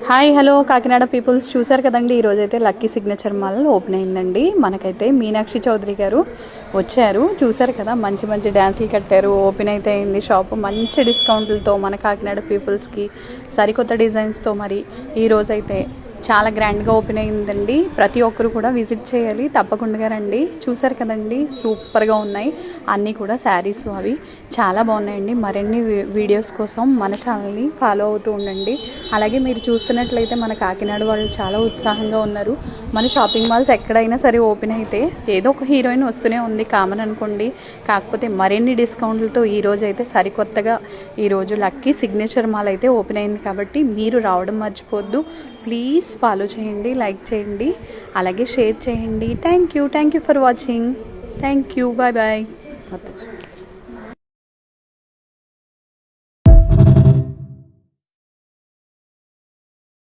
Hi hello Kakinada peoples చూసారు కదండి. ఈరోజైతే లక్కీ సిగ్నేచర్ మాల్ ఓపెన్ అయిందండి. మనకైతే మీనాక్షి చౌదరి గారు వచ్చారు. చూసారు కదా, మంచి మంచి డ్యాన్సులు కట్టారు. ఓపెన్ అయితే అయింది షాప్ మంచి డిస్కౌంట్లతో మన కాకినాడ పీపుల్స్కి సరికొత్త డిజైన్స్తో. మరి ఈరోజైతే చాలా గ్రాండ్గా ఓపెన్ అయిందండి. ప్రతి ఒక్కరు కూడా విజిట్ చేయాలి, తప్పకుండా రండి. చూసారు కదండి, సూపర్గా ఉన్నాయి అన్నీ కూడా శారీస్ అవి చాలా బాగున్నాయండి. మరిన్ని వీడియోస్ కోసం మన ఛానల్ని ఫాలో అవుతూ ఉండండి. అలాగే మీరు చూస్తున్నట్లయితే మన కాకినాడ వాళ్ళు చాలా ఉత్సాహంగా ఉన్నారు. మన షాపింగ్ మాల్స్ ఎక్కడైనా సరే ఓపెన్ అయితే ఏదో ఒక హీరోయిన్ వస్తూనే ఉంది, కామన్ అనుకోండి. కాకపోతే మరిన్ని డిస్కౌంట్లతో ఈరోజు అయితే సరికొత్తగా ఈరోజు లక్కీ సిగ్నేచర్ మాల్ అయితే ఓపెన్ అయింది. కాబట్టి మీరు రావడం మర్చిపోద్దు. ప్లీజ్ ఫాలో చేయండి, లైక్ చేయండి, అలాగే షేర్ చేయండి. Thank you for watching. Thank you, bye bye.